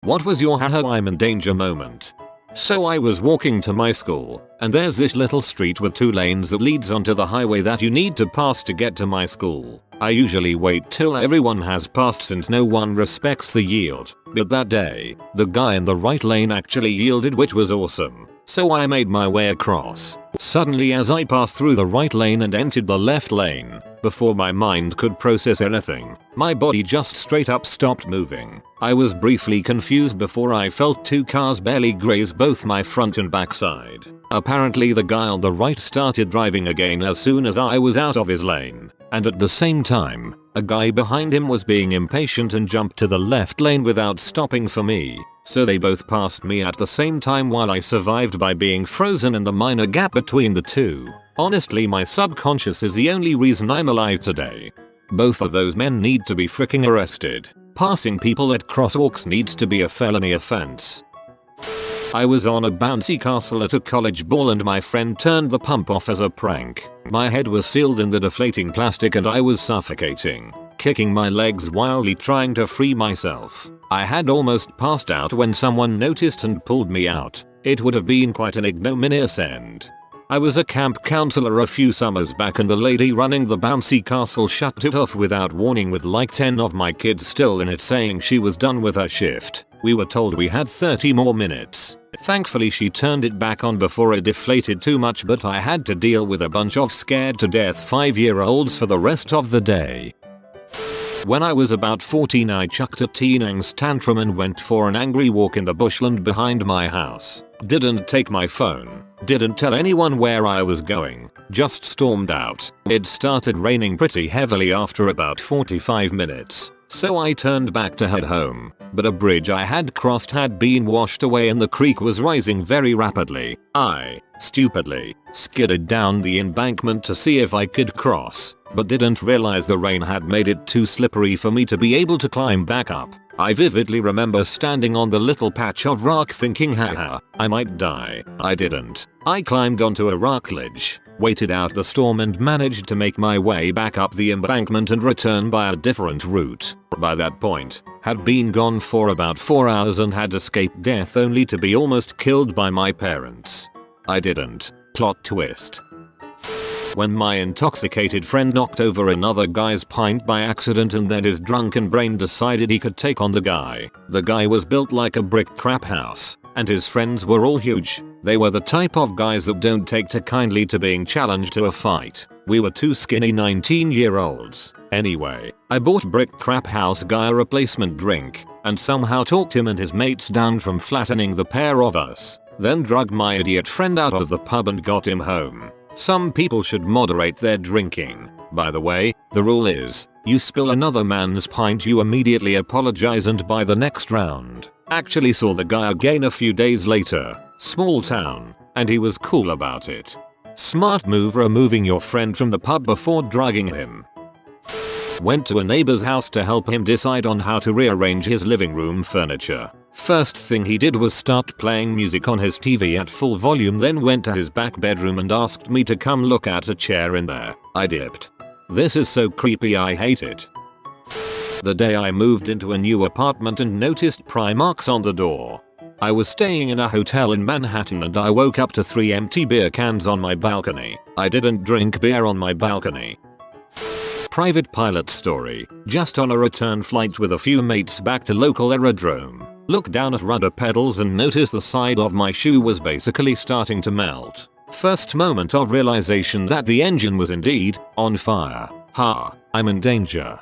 What was your haha I'm in danger moment? So I was walking to my school, and there's this little street with 2 lanes that leads onto the highway that you need to pass to get to my school. I usually wait till everyone has passed since no one respects the yield, but that day, the guy in the right lane actually yielded, which was awesome. So I made my way across. Suddenly, as I passed through the right lane and entered the left lane, before my mind could process anything, my body just straight up stopped moving. I was briefly confused before I felt 2 cars barely graze both my front and back side. Apparently the guy on the right started driving again as soon as I was out of his lane, and at the same time, a guy behind him was being impatient and jumped to the left lane without stopping for me. So they both passed me at the same time while I survived by being frozen in the minor gap between the two. Honestly, my subconscious is the only reason I'm alive today. Both of those men need to be freaking arrested. Passing people at crosswalks needs to be a felony offense. I was on a bouncy castle at a college ball and my friend turned the pump off as a prank. My head was sealed in the deflating plastic and I was suffocating, kicking my legs wildly trying to free myself. I had almost passed out when someone noticed and pulled me out. It would have been quite an ignominious end. I was a camp counselor a few summers back and the lady running the bouncy castle shut it off without warning with like 10 of my kids still in it, saying she was done with her shift. We were told we had 30 more minutes. Thankfully she turned it back on before it deflated too much, but I had to deal with a bunch of scared to death 5-year-olds for the rest of the day. When I was about 14 I chucked a teen angst tantrum and went for an angry walk in the bushland behind my house. Didn't take my phone. Didn't tell anyone where I was going. Just stormed out. It started raining pretty heavily after about 45 minutes. So I turned back to head home. But a bridge I had crossed had been washed away and the creek was rising very rapidly. I, stupidly, skidded down the embankment to see if I could cross, but didn't realize the rain had made it too slippery for me to be able to climb back up. I vividly remember standing on the little patch of rock thinking haha, I might die. I didn't. I climbed onto a rock ledge, waited out the storm and managed to make my way back up the embankment and return by a different route. By that point, had been gone for about 4 hours and had escaped death only to be almost killed by my parents. I didn't. Plot twist. When my intoxicated friend knocked over another guy's pint by accident and then his drunken brain decided he could take on the guy. The guy was built like a brick crap house, and his friends were all huge. They were the type of guys that don't take too kindly to being challenged to a fight. We were 2 skinny 19-year-olds. Anyway, I bought brick crap house guy a replacement drink, and somehow talked him and his mates down from flattening the pair of us. Then drugged my idiot friend out of the pub and got him home. Some people should moderate their drinking. By the way, the rule is, you spill another man's pint you immediately apologize and by the next round. Actually saw the guy again a few days later, small town, and he was cool about it. Smart move removing your friend from the pub before drugging him. Went to a neighbor's house to help him decide on how to rearrange his living room furniture. First thing he did was start playing music on his TV at full volume, then went to his back bedroom and asked me to come look at a chair in there. I dipped. This is so creepy, I hate it. The day I moved into a new apartment and noticed pry marks on the door. I was staying in a hotel in Manhattan and I woke up to 3 empty beer cans on my balcony. I didn't drink beer on my balcony. Private pilot story. Just on a return flight with a few mates back to local aerodrome. Looked down at rudder pedals and noticed the side of my shoe was basically starting to melt. First moment of realization that the engine was indeed on fire. Ha, I'm in danger.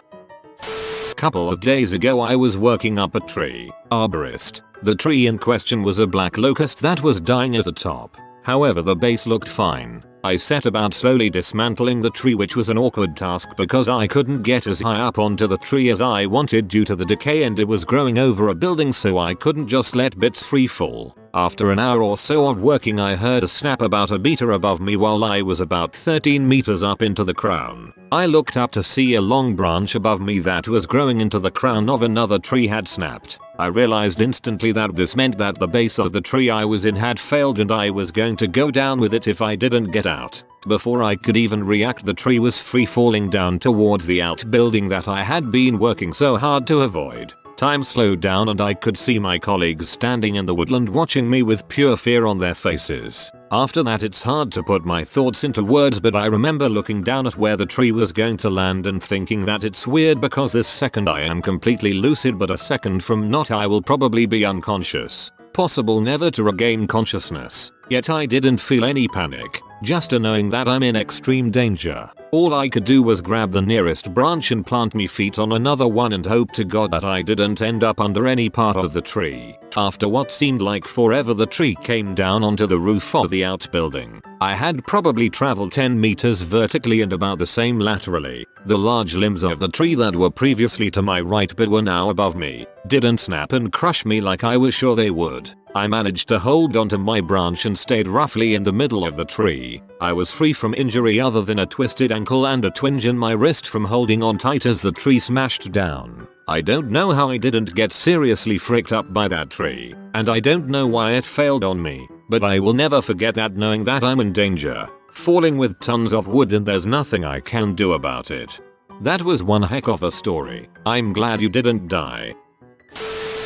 Couple of days ago I was working up a tree. Arborist. The tree in question was a black locust that was dying at the top. However, the base looked fine. I set about slowly dismantling the tree, which was an awkward task because I couldn't get as high up onto the tree as I wanted due to the decay and it was growing over a building, so I couldn't just let bits free fall. After an hour or so of working I heard a snap about a meter above me while I was about 13 meters up into the crown. I looked up to see a long branch above me that was growing into the crown of another tree had snapped. I realized instantly that this meant that the base of the tree I was in had failed and I was going to go down with it if I didn't get out. Before I could even react, the tree was free falling down towards the outbuilding that I had been working so hard to avoid. Time slowed down and I could see my colleagues standing in the woodland watching me with pure fear on their faces. After that it's hard to put my thoughts into words, but I remember looking down at where the tree was going to land and thinking that it's weird because this second I am completely lucid, but a second from not I will probably be unconscious. Possible never to regain consciousness. Yet I didn't feel any panic, just a knowing that I'm in extreme danger. All I could do was grab the nearest branch and plant me feet on another one and hope to God that I didn't end up under any part of the tree. After what seemed like forever, the tree came down onto the roof of the outbuilding. I had probably traveled 10 meters vertically and about the same laterally. The large limbs of the tree that were previously to my right but were now above me didn't snap and crush me like I was sure they would. I managed to hold onto my branch and stayed roughly in the middle of the tree. I was free from injury other than a twisted ankle and a twinge in my wrist from holding on tight as the tree smashed down. I don't know how I didn't get seriously fricked up by that tree, and I don't know why it failed on me, but I will never forget that, knowing that I'm in danger, falling with tons of wood and there's nothing I can do about it. That was one heck of a story. I'm glad you didn't die.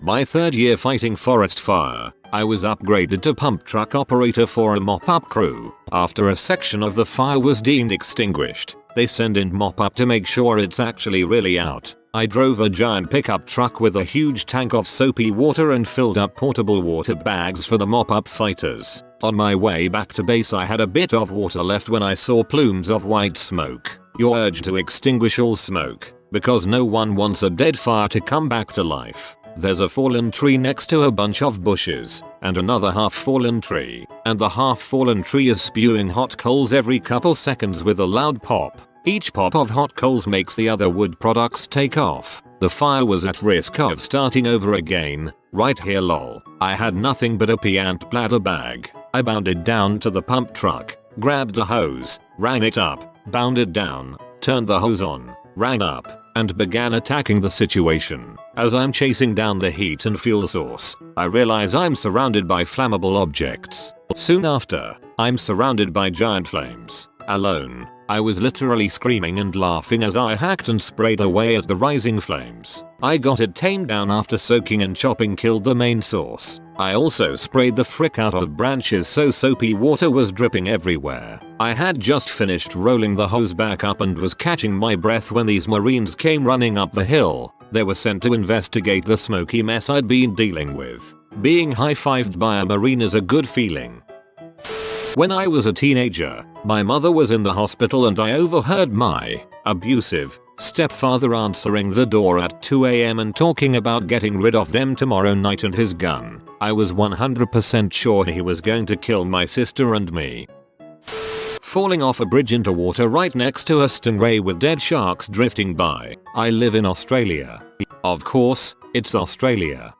My third year fighting forest fire, I was upgraded to pump truck operator for a mop-up crew. After a section of the fire was deemed extinguished, they send in mop-up to make sure it's actually really out. I drove a giant pickup truck with a huge tank of soapy water and filled up portable water bags for the mop-up fighters. On my way back to base I had a bit of water left when I saw plumes of white smoke. Your urge to extinguish all smoke, because no one wants a dead fire to come back to life. There's a fallen tree next to a bunch of bushes, and another half fallen tree, and the half fallen tree is spewing hot coals every couple seconds with a loud pop. Each pop of hot coals makes the other wood products take off. The fire was at risk of starting over again, right here lol. I had nothing but a pee and bladder bag. I bounded down to the pump truck, grabbed the hose, ran it up, bounded down, turned the hose on, ran up, and began attacking the situation. As I'm chasing down the heat and fuel source, I realize I'm surrounded by flammable objects. Soon after, I'm surrounded by giant flames. Alone, I was literally screaming and laughing as I hacked and sprayed away at the rising flames. I got it tamed down after soaking and chopping killed the main source. I also sprayed the frick out of branches so soapy water was dripping everywhere. I had just finished rolling the hose back up and was catching my breath when these Marines came running up the hill. They were sent to investigate the smoky mess I'd been dealing with. Being high-fived by a Marine is a good feeling. When I was a teenager, my mother was in the hospital and I overheard my abusive stepfather answering the door at 2 AM and talking about getting rid of them tomorrow night and his gun. I was 100% sure he was going to kill my sister and me. Falling off a bridge into water right next to a stingray with dead sharks drifting by. I live in Australia. Of course, it's Australia.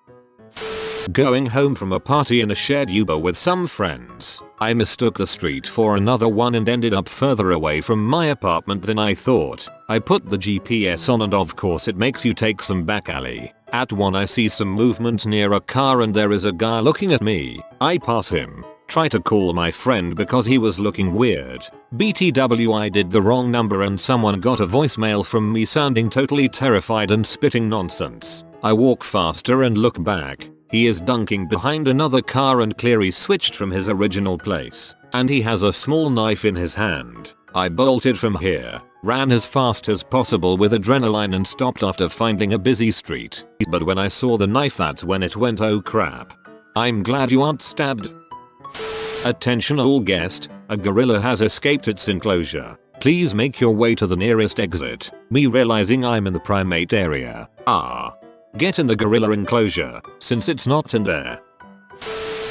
Going home from a party in a shared Uber with some friends, I mistook the street for another one and ended up further away from my apartment than I thought. I put the GPS on and of course it makes you take some back alley. At one I see some movement near a car and there is a guy looking at me. I pass him. Try to call my friend because he was looking weird. BTW I did the wrong number and someone got a voicemail from me sounding totally terrified and spitting nonsense. I walk faster and look back. He is dunking behind another car and clearly switched from his original place. And he has a small knife in his hand. I bolted from here, ran as fast as possible with adrenaline and stopped after finding a busy street. But when I saw the knife that's when it went oh crap. I'm glad you aren't stabbed. Attention all guest, a gorilla has escaped its enclosure. Please make your way to the nearest exit. Me realizing I'm in the primate area. Get in the gorilla enclosure, since it's not in there.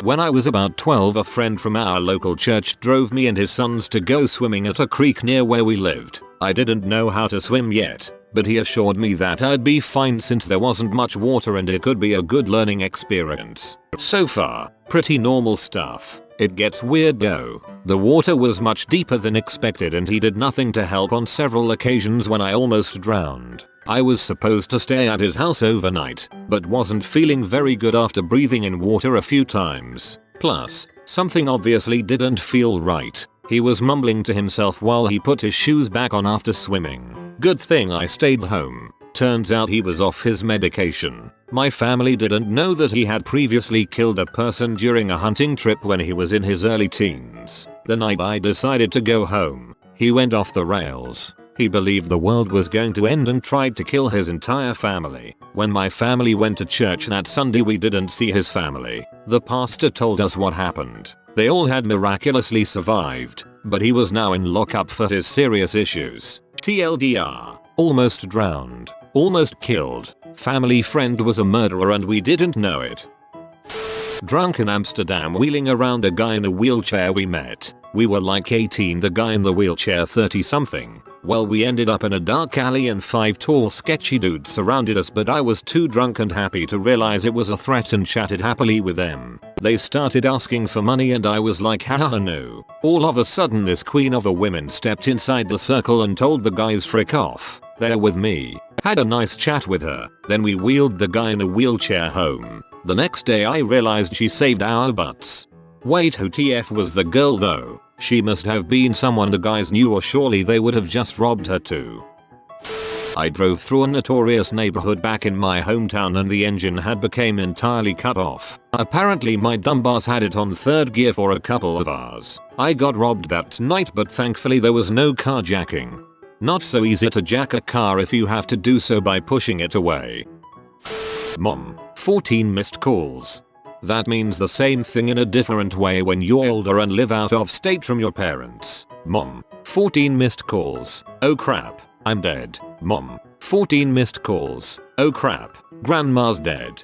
When I was about 12 a friend from our local church drove me and his sons to go swimming at a creek near where we lived. I didn't know how to swim yet, but he assured me that I'd be fine since there wasn't much water and it could be a good learning experience. So far, pretty normal stuff. It gets weird though. The water was much deeper than expected and he did nothing to help on several occasions when I almost drowned. I was supposed to stay at his house overnight, but wasn't feeling very good after breathing in water a few times. Plus, something obviously didn't feel right. He was mumbling to himself while he put his shoes back on after swimming. Good thing I stayed home. Turns out he was off his medication. My family didn't know that he had previously killed a person during a hunting trip when he was in his early teens. The night I decided to go home, he went off the rails. He believed the world was going to end and tried to kill his entire family. When my family went to church that Sunday, we didn't see his family. The pastor told us what happened. They all had miraculously survived, but he was now in lockup for his serious issues. TLDR. Almost drowned. Almost killed. Family friend was a murderer and we didn't know it. Drunk in Amsterdam wheeling around a guy in a wheelchair we met. We were like 18, the guy in the wheelchair 30 something. Well, we ended up in a dark alley and 5 tall sketchy dudes surrounded us, but I was too drunk and happy to realize it was a threat and chatted happily with them. They started asking for money and I was like, haha no. All of a sudden this queen of a woman stepped inside the circle and told the guys frick off. They're with me. Had a nice chat with her. Then we wheeled the guy in a wheelchair home. The next day I realized she saved our butts. Wait, who TF was the girl though? She must have been someone the guys knew, or surely they would have just robbed her too. I drove through a notorious neighborhood back in my hometown and the engine had become entirely cut off. Apparently my dumbass had it on third gear for a couple of hours. I got robbed that night, but thankfully there was no carjacking. Not so easy to jack a car if you have to do so by pushing it away. Mom, 14 missed calls. That means the same thing in a different way when you're older and live out of state from your parents. Mom, 14 missed calls. Oh crap, I'm dead. Mom, 14 missed calls. Oh crap, grandma's dead.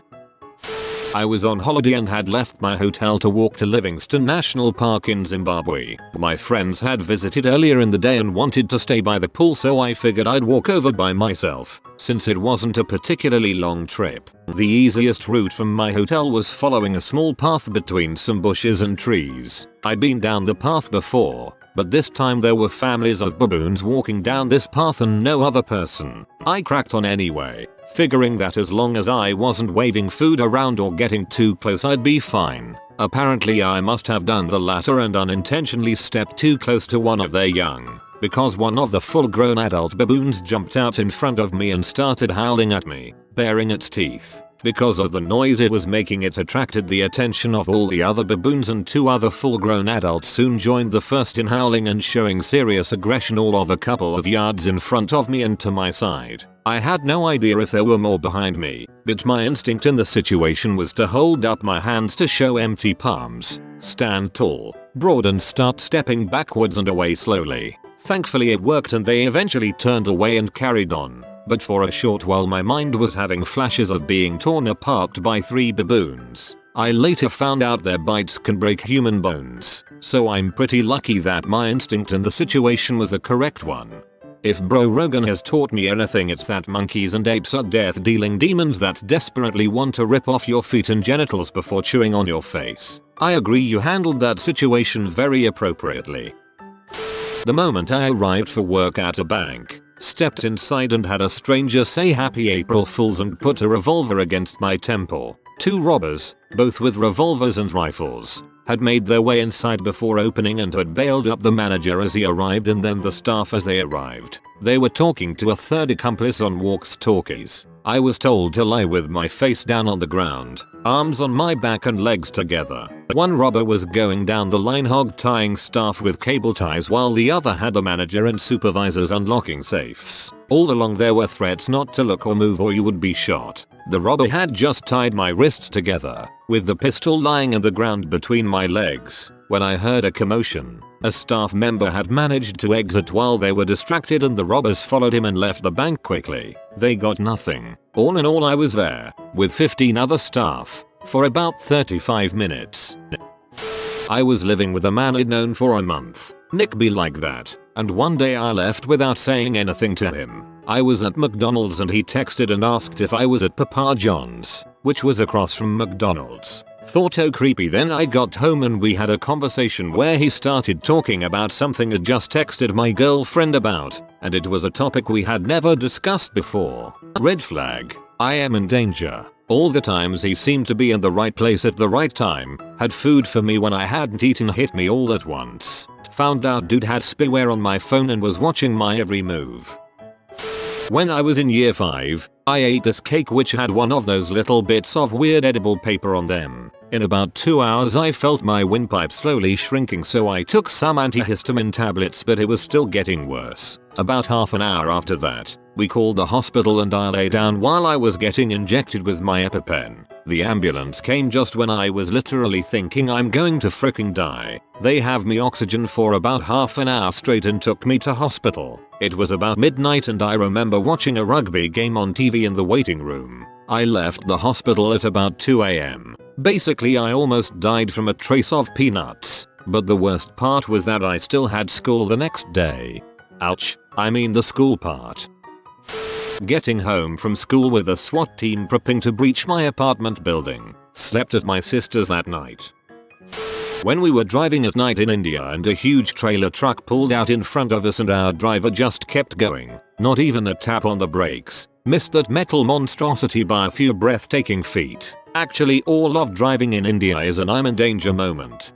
I was on holiday and had left my hotel to walk to Livingston National Park in Zimbabwe. My friends had visited earlier in the day and wanted to stay by the pool, so I figured I'd walk over by myself, since it wasn't a particularly long trip. The easiest route from my hotel was following a small path between some bushes and trees. I'd been down the path before, but this time there were families of baboons walking down this path and no other person. I cracked on anyway, figuring that as long as I wasn't waving food around or getting too close I'd be fine. Apparently I must have done the latter and unintentionally stepped too close to one of their young, because one of the full-grown adult baboons jumped out in front of me and started howling at me, baring its teeth. Because of the noise it was making, it attracted the attention of all the other baboons, and 2 other full-grown adults soon joined the first in howling and showing serious aggression all of a couple of yards in front of me and to my side. I had no idea if there were more behind me, but my instinct in the situation was to hold up my hands to show empty palms, stand tall, broad and start stepping backwards and away slowly. Thankfully it worked and they eventually turned away and carried on. But for a short while my mind was having flashes of being torn apart by 3 baboons. I later found out their bites can break human bones, so I'm pretty lucky that my instinct in the situation was the correct one. If Bro Rogan has taught me anything, it's that monkeys and apes are death-dealing demons that desperately want to rip off your feet and genitals before chewing on your face. I agree, you handled that situation very appropriately. The moment I arrived for work at a bank, stepped inside and had a stranger say Happy April Fools and put a revolver against my temple. 2 robbers, both with revolvers and rifles, had made their way inside before opening and had bailed up the manager as he arrived and then the staff as they arrived. They were talking to a third accomplice on walkie-talkies. I was told to lie with my face down on the ground, arms on my back and legs together. One robber was going down the line hog-tying staff with cable ties while the other had the manager and supervisors unlocking safes. All along there were threats not to look or move or you would be shot. The robber had just tied my wrists together, with the pistol lying on the ground between my legs, when I heard a commotion. A staff member had managed to exit while they were distracted and the robbers followed him and left the bank quickly. They got nothing. All in all I was there, with 15 other staff, for about 35 minutes. I was living with a man I'd known for a month. Nick be like that, and one day I left without saying anything to him. I was at McDonald's and he texted and asked if I was at Papa John's, which was across from McDonald's. Thought oh creepy. Then I got home and we had a conversation where he started talking about something I'd just texted my girlfriend about, and it was a topic we had never discussed before. Red flag. I am in danger. All the times he seemed to be in the right place at the right time, had food for me when I hadn't eaten, hit me all at once. Found out dude had spyware on my phone and was watching my every move. When I was in year 5, I ate this cake which had one of those little bits of weird edible paper on them. In about 2 hours I felt my windpipe slowly shrinking, so I took some antihistamine tablets, but it was still getting worse. About half an hour after that, we called the hospital and I lay down while I was getting injected with my EpiPen. The ambulance came just when I was literally thinking I'm going to fricking die. They have me oxygen for about half an hour straight and took me to hospital. It was about midnight and I remember watching a rugby game on TV in the waiting room. I left the hospital at about 2 AM. Basically I almost died from a trace of peanuts. But the worst part was that I still had school the next day. Ouch, I mean the school part. Getting home from school with a SWAT team prepping to breach my apartment building. Slept at my sister's that night. When we were driving at night in India and a huge trailer truck pulled out in front of us and our driver just kept going. Not even a tap on the brakes. Missed that metal monstrosity by a few breathtaking feet. Actually, all of driving in India is an I'm in danger moment.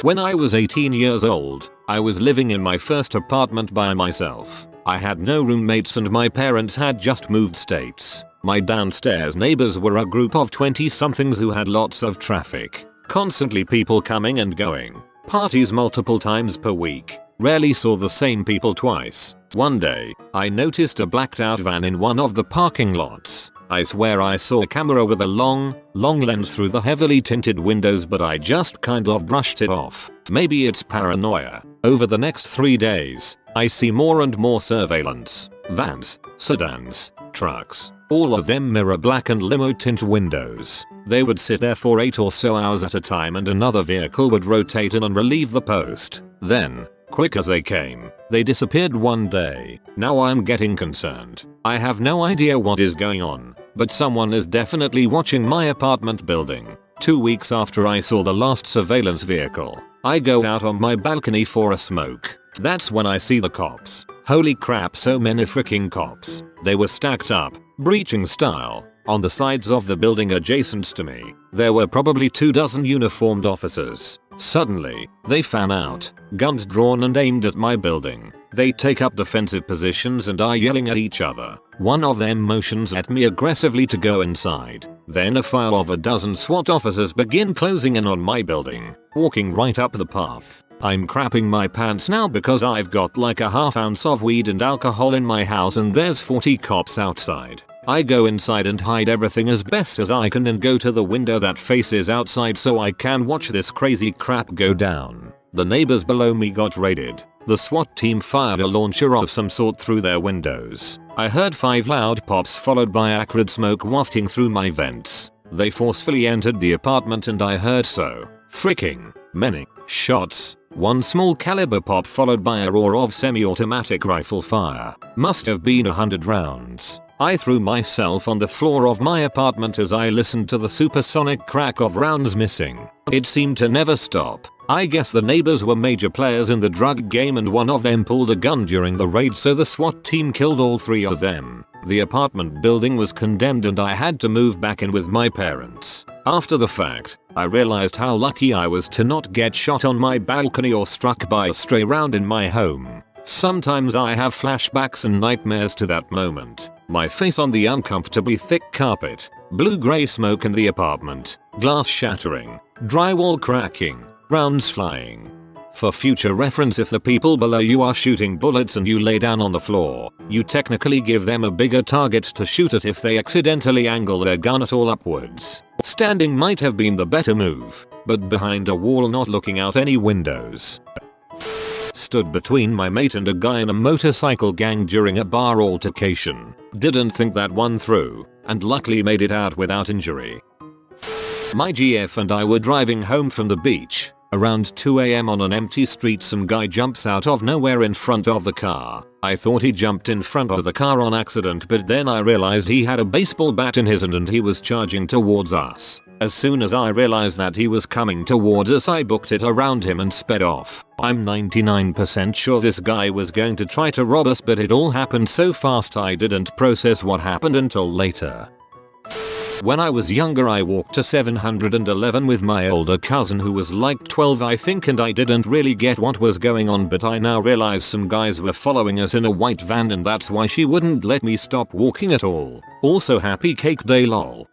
When I was 18 years old, I was living in my first apartment by myself. I had no roommates and my parents had just moved states. My downstairs neighbors were a group of 20-somethings who had lots of traffic. Constantly people coming and going. Parties multiple times per week. Rarely saw the same people twice. One day, I noticed a blacked out van in one of the parking lots. I swear I saw a camera with a long lens through the heavily tinted windows, but I just kind of brushed it off. Maybe it's paranoia. Over the next 3 days, I see more and more surveillance. Vans, sedans, trucks, all of them mirror black and limo tint windows. They would sit there for 8 or so hours at a time and another vehicle would rotate in and relieve the post. Then, quick as they came, they disappeared one day. Now I'm getting concerned. I have no idea what is going on, but someone is definitely watching my apartment building. 2 weeks after I saw the last surveillance vehicle, I go out on my balcony for a smoke. That's when I see the cops. Holy crap, so many freaking cops. They were stacked up, breaching style, on the sides of the building adjacent to me. There were probably 24 uniformed officers. Suddenly, they fan out, guns drawn and aimed at my building. They take up defensive positions and are yelling at each other. One of them motions at me aggressively to go inside. Then a file of a dozen SWAT officers begin closing in on my building, walking right up the path. I'm crapping my pants now because I've got like a half ounce of weed and alcohol in my house and there's 40 cops outside. I go inside and hide everything as best as I can and go to the window that faces outside so I can watch this crazy crap go down. The neighbors below me got raided. The SWAT team fired a launcher of some sort through their windows. I heard 5 loud pops followed by acrid smoke wafting through my vents. They forcefully entered the apartment and I heard so freaking many shots. One small caliber pop followed by a roar of semi-automatic rifle fire. Must have been 100 rounds. I threw myself on the floor of my apartment as I listened to the supersonic crack of rounds missing. It seemed to never stop. I guess the neighbors were major players in the drug game and one of them pulled a gun during the raid, so the SWAT team killed all 3 of them. The apartment building was condemned and I had to move back in with my parents. After the fact, I realized how lucky I was to not get shot on my balcony or struck by a stray round in my home. Sometimes I have flashbacks and nightmares to that moment. My face on the uncomfortably thick carpet, blue-gray smoke in the apartment, glass shattering, drywall cracking, rounds flying. For future reference, if the people below you are shooting bullets and you lay down on the floor, you technically give them a bigger target to shoot at if they accidentally angle their gun at all upwards. Standing might have been the better move, but behind a wall not looking out any windows. Stood between my mate and a guy in a motorcycle gang during a bar altercation. Didn't think that one through, and luckily made it out without injury. My GF and I were driving home from the beach. Around 2 AM on an empty street, some guy jumps out of nowhere in front of the car. I thought he jumped in front of the car on accident, but then I realized he had a baseball bat in his hand and he was charging towards us. As soon as I realized that he was coming towards us, I booked it around him and sped off. I'm 99% sure this guy was going to try to rob us, but it all happened so fast I didn't process what happened until later. When I was younger I walked to 711 with my older cousin who was like 12 I think, and I didn't really get what was going on, but I now realize some guys were following us in a white van and that's why she wouldn't let me stop walking at all. Also happy cake day lol.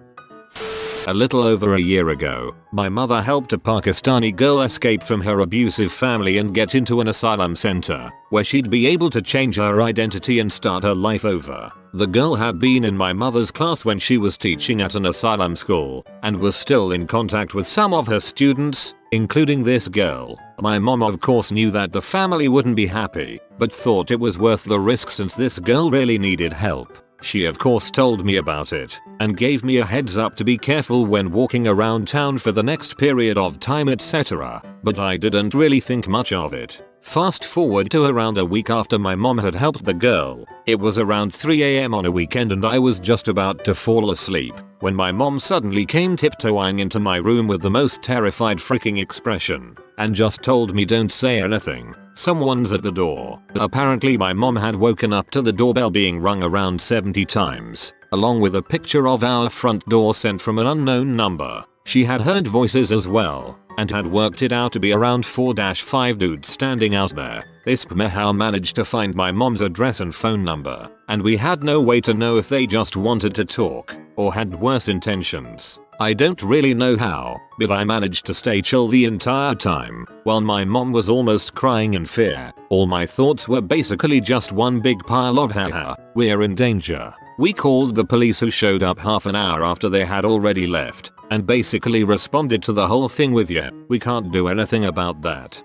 A little over a year ago, my mother helped a Pakistani girl escape from her abusive family and get into an asylum center, where she'd be able to change her identity and start her life over. The girl had been in my mother's class when she was teaching at an asylum school, and was still in contact with some of her students, including this girl. My mom of course knew that the family wouldn't be happy, but thought it was worth the risk since this girl really needed help. She of course told me about it, and gave me a heads up to be careful when walking around town for the next period of time etc. But I didn't really think much of it. Fast forward to around a week after my mom had helped the girl. It was around 3 AM on a weekend and I was just about to fall asleep when my mom suddenly came tiptoeing into my room with the most terrified freaking expression and just told me don't say anything. Someone's at the door. Apparently my mom had woken up to the doorbell being rung around 70 times, along with a picture of our front door sent from an unknown number. She had heard voices as well, and had worked it out to be around 4-5 dudes standing out there. This somehow managed to find my mom's address and phone number, and we had no way to know if they just wanted to talk, or had worse intentions. I don't really know how, but I managed to stay chill the entire time, while my mom was almost crying in fear. All my thoughts were basically just one big pile of haha, we're in danger. We called the police who showed up half an hour after they had already left, and basically responded to the whole thing with yeah, we can't do anything about that.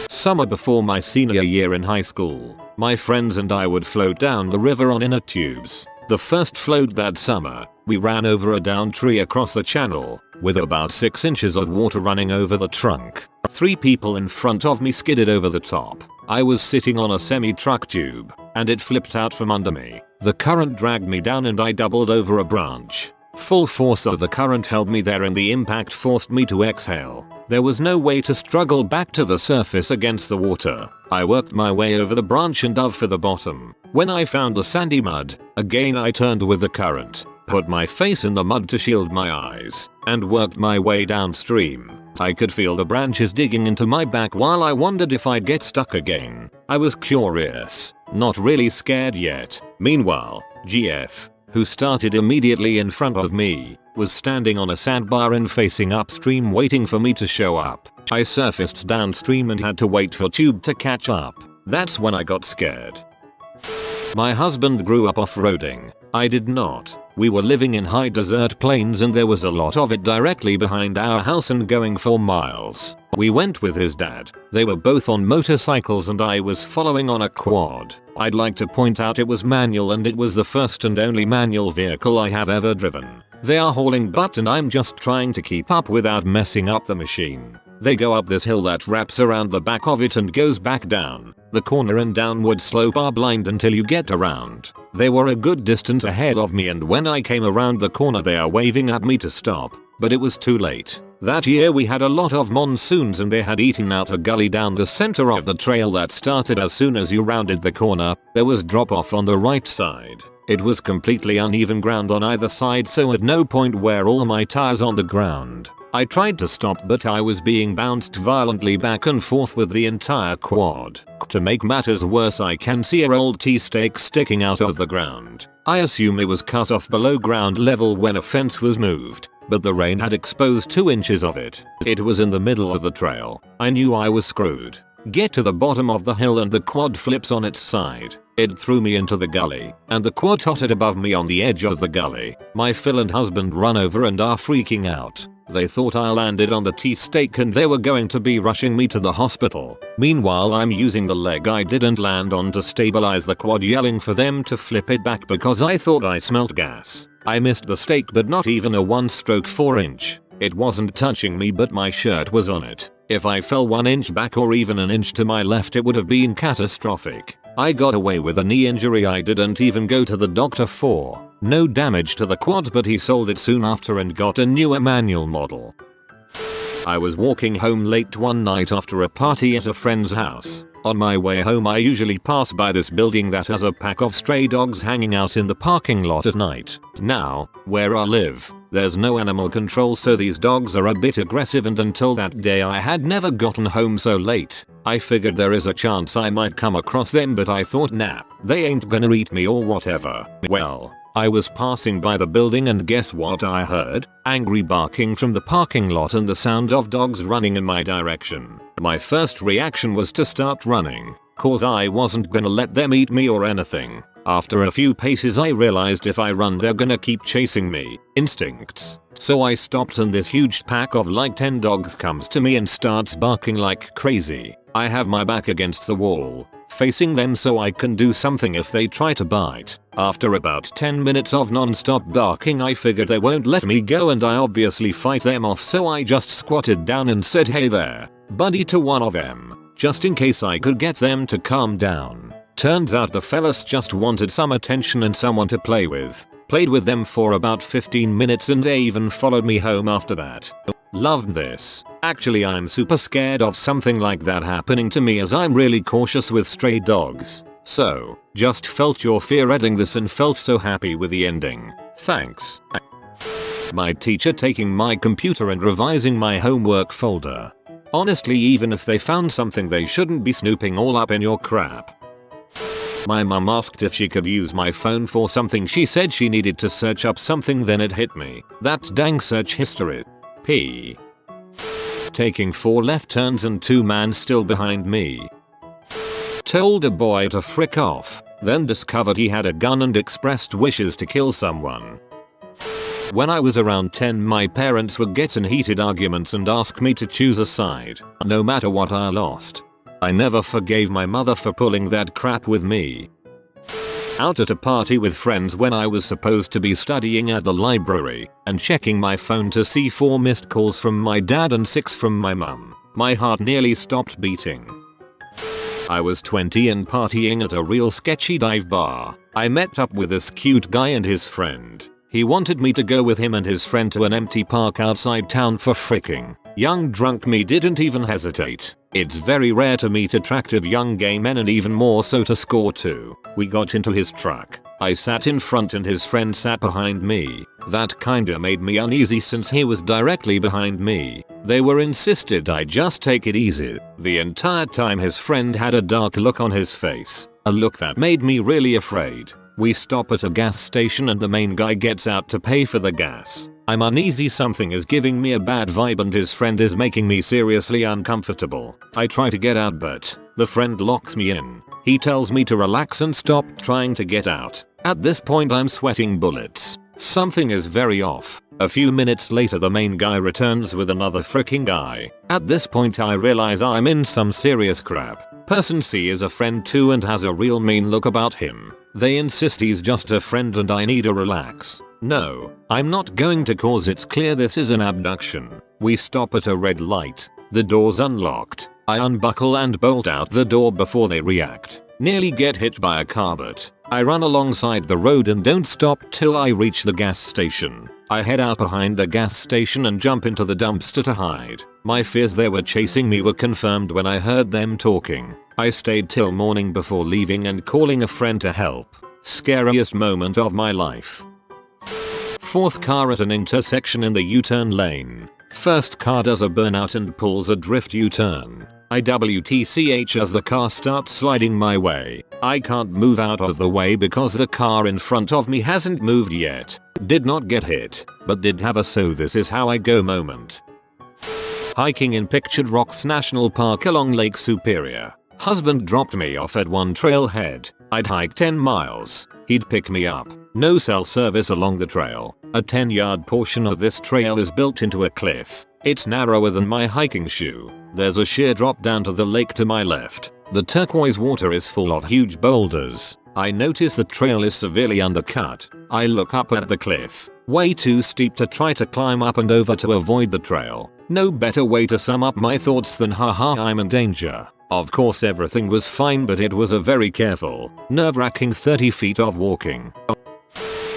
Summer before my senior year in high school, my friends and I would float down the river on inner tubes. The first float that summer, we ran over a downed tree across the channel, with about 6 inches of water running over the trunk. 3 people in front of me skidded over the top. I was sitting on a semi-truck tube, and it flipped out from under me. The current dragged me down and I doubled over a branch. Full force of the current held me there and the impact forced me to exhale. There was no way to struggle back to the surface against the water. I worked my way over the branch and dove for the bottom. When I found the sandy mud, again I turned with the current, put my face in the mud to shield my eyes, and worked my way downstream. I could feel the branches digging into my back while I wondered if I'd get stuck again. I was curious, not really scared yet. Meanwhile, GF, who started immediately in front of me, was standing on a sandbar and facing upstream waiting for me to show up. I surfaced downstream and had to wait for tube to catch up. That's when I got scared. My husband grew up off-roading. I did not. We were living in high desert plains and there was a lot of it directly behind our house and going for miles. We went with his dad. They were both on motorcycles and I was following on a quad. I'd like to point out it was manual and it was the first and only manual vehicle I have ever driven. They are hauling butt and I'm just trying to keep up without messing up the machine. They go up this hill that wraps around the back of it and goes back down. The corner and downward slope are blind until you get around. They were a good distance ahead of me and when I came around the corner they are waving at me to stop, but it was too late. That year we had a lot of monsoons and they had eaten out a gully down the center of the trail that started as soon as you rounded the corner. There was drop off on the right side. It was completely uneven ground on either side, so at no point were all my tires on the ground. I tried to stop but I was being bounced violently back and forth with the entire quad. To make matters worse, I can see a old T-stake sticking out of the ground. I assume it was cut off below ground level when a fence was moved, but the rain had exposed 2 inches of it. It was in the middle of the trail. I knew I was screwed. Get to the bottom of the hill and the quad flips on its side. It threw me into the gully, and the quad tottered above me on the edge of the gully. My Phil and husband run over and are freaking out. They thought I landed on the T-stake and they were going to be rushing me to the hospital. Meanwhile, I'm using the leg I didn't land on to stabilize the quad, yelling for them to flip it back because I thought I smelt gas. I missed the stake but not even a 1/4 inch. It wasn't touching me but my shirt was on it. If I fell 1 inch back or even an inch to my left it would have been catastrophic. I got away with a knee injury I didn't even go to the doctor for. No damage to the quad but he sold it soon after and got a newer manual model. I was walking home late one night after a party at a friend's house. On my way home I usually pass by this building that has a pack of stray dogs hanging out in the parking lot at night. Now, where I live, there's no animal control, so these dogs are a bit aggressive, and until that day I had never gotten home so late. I figured there is a chance I might come across them, but I thought nah, they ain't gonna eat me or whatever. Well, I was passing by the building and guess what I heard? Angry barking from the parking lot and the sound of dogs running in my direction. My first reaction was to start running, cause I wasn't gonna let them eat me or anything. After a few paces I realized if I run they're gonna keep chasing me. Instincts. So I stopped and this huge pack of like 10 dogs comes to me and starts barking like crazy. I have my back against the wall, facing them so I can do something if they try to bite. After about 10 minutes of non-stop barking I figured they won't let me go and I obviously fight them off, so I just squatted down and said hey there, buddy, to one of them, just in case I could get them to calm down. Turns out the fellas just wanted some attention and someone to play with. Played with them for about 15 minutes and they even followed me home after that. Loved this. Actually I'm super scared of something like that happening to me as I'm really cautious with stray dogs. So, just felt your fear reading this and felt so happy with the ending. Thanks. My teacher taking my computer and revising my homework folder. Honestly, even if they found something they shouldn't be snooping all up in your crap. My mum asked if she could use my phone for something. She said she needed to search up something, then it hit me. That dang search history. P. Taking 4 left turns and 2 man still behind me. Told a boy to frick off, then discovered he had a gun and expressed wishes to kill someone. When I was around 10 my parents would get in heated arguments and ask me to choose a side, no matter what I lost. I never forgave my mother for pulling that crap with me. Out at a party with friends when I was supposed to be studying at the library and checking my phone to see 4 missed calls from my dad and 6 from my mum. My heart nearly stopped beating. I was 20 and partying at a real sketchy dive bar. I met up with this cute guy and his friend. He wanted me to go with him and his friend to an empty park outside town for fricking. Young drunk me didn't even hesitate. It's very rare to meet attractive young gay men and even more so to score 2. We got into his truck. I sat in front and his friend sat behind me. That kinda made me uneasy since he was directly behind me. They were insisted I just take it easy. The entire time his friend had a dark look on his face. A look that made me really afraid. We stop at a gas station and the main guy gets out to pay for the gas. I'm uneasy, something is giving me a bad vibe and his friend is making me seriously uncomfortable. I try to get out but the friend locks me in. He tells me to relax and stop trying to get out. At this point I'm sweating bullets. Something is very off. A few minutes later the main guy returns with another freaking guy. At this point I realize I'm in some serious crap. Person C is a friend too and has a real mean look about him. They insist he's just a friend and I need to relax. No, I'm not going to, cause it's clear this is an abduction. We stop at a red light. The door's unlocked. I unbuckle and bolt out the door before they react. Nearly get hit by a car but I run alongside the road and don't stop till I reach the gas station. I head out behind the gas station and jump into the dumpster to hide. My fears they were chasing me were confirmed when I heard them talking. I stayed till morning before leaving and calling a friend to help. Scariest moment of my life. 4th car at an intersection in the U-turn lane. First car does a burnout and pulls a drift U-turn. I WTCH as the car starts sliding my way. I can't move out of the way because the car in front of me hasn't moved yet. Did not get hit, but did have a "so this is how I go" moment. Hiking in Pictured Rocks National Park along Lake Superior. Husband dropped me off at one trailhead. I'd hike 10 miles. He'd pick me up. No cell service along the trail. A 10-yard portion of this trail is built into a cliff. It's narrower than my hiking shoe. There's a sheer drop down to the lake to my left. The turquoise water is full of huge boulders. I notice the trail is severely undercut. I look up at the cliff. Way too steep to try to climb up and over to avoid the trail. No better way to sum up my thoughts than haha, I'm in danger. Of course everything was fine, but it was a very careful, nerve-wracking 30 feet of walking.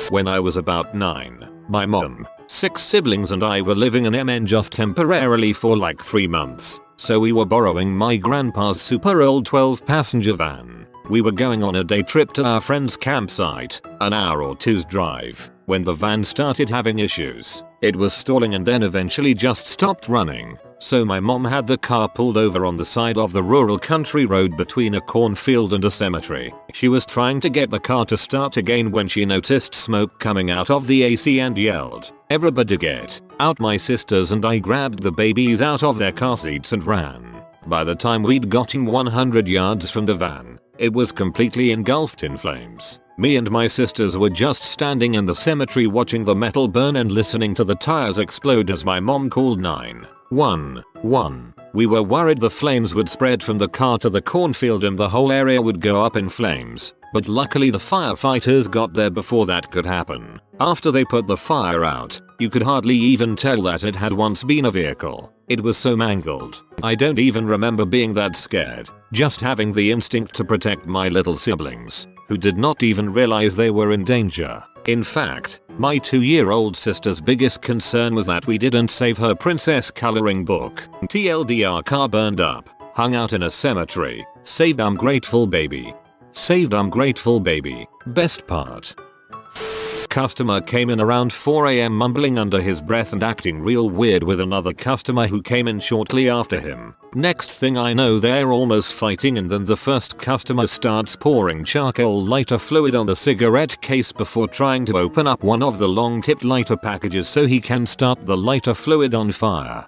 When I was about 9, my mom, 6 siblings and I were living in MN just temporarily for like 3 months. So we were borrowing my grandpa's super old 12-passenger van. We were going on a day trip to our friend's campsite, an hour or two's drive, when the van started having issues. It was stalling and then eventually just stopped running. So my mom had the car pulled over on the side of the rural country road between a cornfield and a cemetery. She was trying to get the car to start again when she noticed smoke coming out of the AC and yelled, "Everybody get out!" My sisters and I grabbed the babies out of their car seats and ran. By the time we'd gotten 100 yards from the van, it was completely engulfed in flames. Me and my sisters were just standing in the cemetery watching the metal burn and listening to the tires explode as my mom called 911. We were worried the flames would spread from the car to the cornfield and the whole area would go up in flames, but luckily the firefighters got there before that could happen. After they put the fire out, you could hardly even tell that it had once been a vehicle. It was so mangled. I don't even remember being that scared, just having the instinct to protect my little siblings, who did not even realize they were in danger. In fact, my 2-year-old sister's biggest concern was that we didn't save her princess coloring book. TLDR, car burned up, hung out in a cemetery. Saved, I'm grateful baby. Saved, I'm grateful baby. Best part. Customer came in around 4 AM mumbling under his breath and acting real weird with another customer who came in shortly after him. Next thing I know they're almost fighting and then the first customer starts pouring charcoal lighter fluid on the cigarette case before trying to open up one of the long tipped lighter packages so he can start the lighter fluid on fire.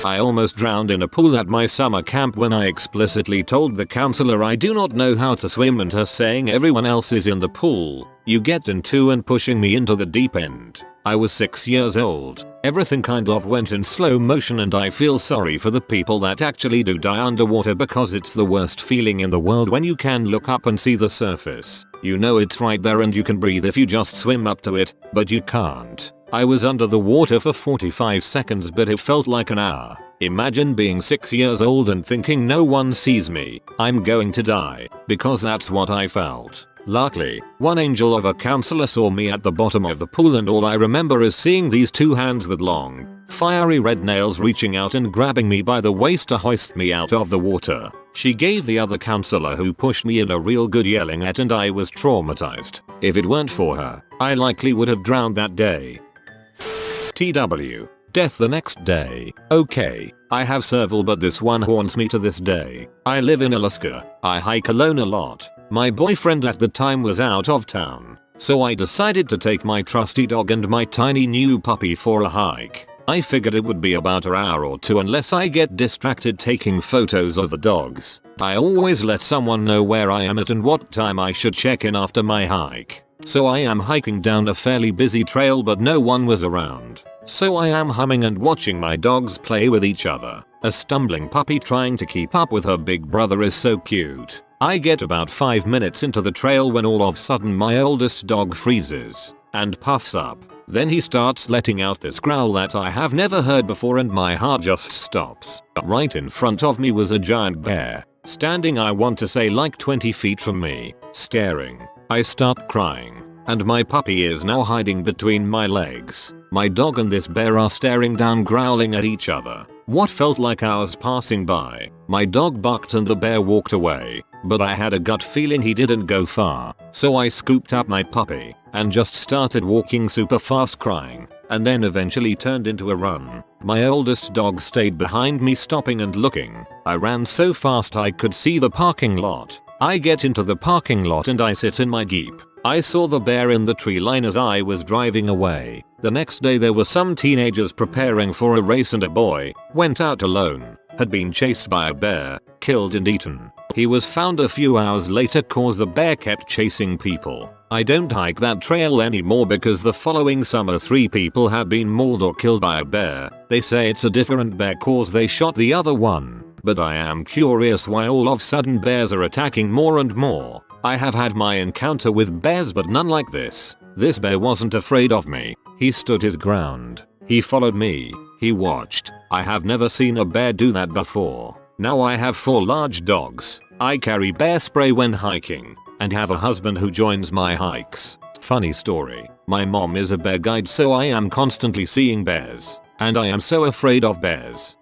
I almost drowned in a pool at my summer camp when I explicitly told the counselor I do not know how to swim and her saying everyone else is in the pool, you get in too, and pushing me into the deep end. I was 6 years old. Everything kind of went in slow motion and I feel sorry for the people that actually do die underwater because it's the worst feeling in the world when you can look up and see the surface. You know it's right there and you can breathe if you just swim up to it, but you can't. I was under the water for 45 seconds but it felt like an hour. Imagine being 6 years old and thinking no one sees me, I'm going to die, because that's what I felt. Luckily, one angel of a counselor saw me at the bottom of the pool and all I remember is seeing these two hands with long, fiery red nails reaching out and grabbing me by the waist to hoist me out of the water. She gave the other counselor who pushed me in a real good yelling at and I was traumatized. If it weren't for her, I likely would have drowned that day. TW. Death the next day. Okay, I have several but this one haunts me to this day. I live in Alaska. I hike alone a lot. My boyfriend at the time was out of town, so I decided to take my trusty dog and my tiny new puppy for a hike. I figured it would be about an hour or two unless I get distracted taking photos of the dogs. I always let someone know where I am at and what time I should check in after my hike. So I am hiking down a fairly busy trail but no one was around. So I am humming and watching my dogs play with each other. A stumbling puppy trying to keep up with her big brother is so cute. I get about 5 minutes into the trail when all of a sudden my oldest dog freezes and puffs up. Then he starts letting out this growl that I have never heard before and my heart just stops. Right in front of me was a giant bear, standing I want to say like 20 feet from me, staring. I start crying, and my puppy is now hiding between my legs. My dog and this bear are staring down growling at each other. What felt like hours passing by. My dog barked and the bear walked away, but I had a gut feeling he didn't go far. So I scooped up my puppy and just started walking super fast crying, and then eventually turned into a run. My oldest dog stayed behind me stopping and looking. I ran so fast I could see the parking lot. I get into the parking lot and I sit in my Jeep. I saw the bear in the tree line as I was driving away. The next day there were some teenagers preparing for a race and a boy went out alone, had been chased by a bear, killed and eaten. He was found a few hours later cause the bear kept chasing people. I don't hike that trail anymore because the following summer 3 people had been mauled or killed by a bear. They say it's a different bear cause they shot the other one. But I am curious why all of a sudden bears are attacking more and more. I have had my encounter with bears but none like this. This bear wasn't afraid of me. He stood his ground. He followed me. He watched. I have never seen a bear do that before. Now I have 4 large dogs. I carry bear spray when hiking and have a husband who joins my hikes. Funny story. My mom is a bear guide so I am constantly seeing bears and I am so afraid of bears.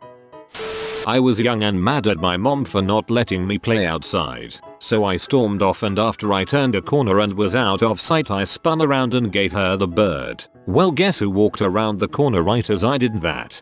I was young and mad at my mom for not letting me play outside, so I stormed off, and after I turned a corner and was out of sight I spun around and gave her the bird. Well, guess who walked around the corner right as I did that?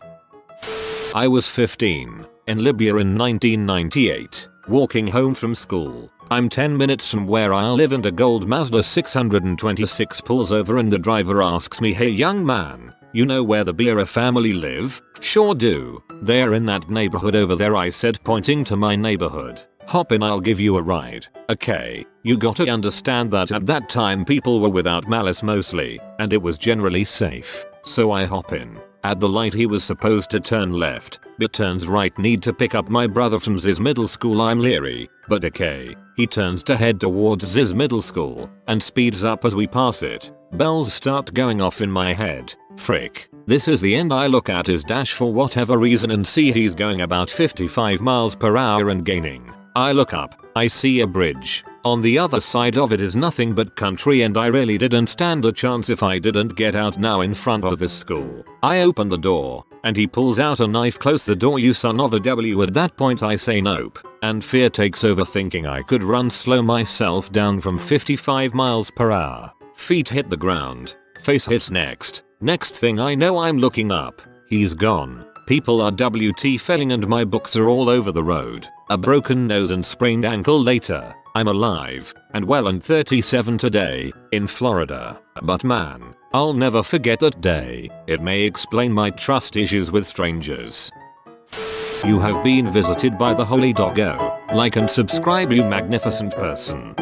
I was 15, in Libya in 1998, walking home from school. I'm 10 minutes from where I live and a gold Mazda 626 pulls over and the driver asks me, "Hey young man, you know where the Beera family live?" "Sure do. They're in that neighborhood over there," I said, pointing to my neighborhood. "Hop in, I'll give you a ride." Okay, you gotta understand that at that time people were without malice mostly, and it was generally safe. So I hop in. At the light he was supposed to turn left, but turns right. Need to pick up my brother from Ziz middle school. I'm leery, but okay. He turns to head towards Ziz middle school, and speeds up as we pass it. Bells start going off in my head. Frick. This is the end. I look at his dash for whatever reason and see he's going about 55 miles per hour and gaining. I look up, I see a bridge. On the other side of it is nothing but country, and I really didn't stand a chance if I didn't get out now in front of this school. I open the door, and he pulls out a knife. "Close the door, you son of a W." At that point I say nope, and fear takes over, thinking I could run slow myself down from 55 miles per hour. Feet hit the ground, face hits next. Next thing I know I'm looking up, he's gone. People are WTFing and my books are all over the road. A broken nose and sprained ankle later, I'm alive and well and 37 today, in Florida. But man, I'll never forget that day. It may explain my trust issues with strangers. You have been visited by the Holy Doggo. Like and subscribe, you magnificent person.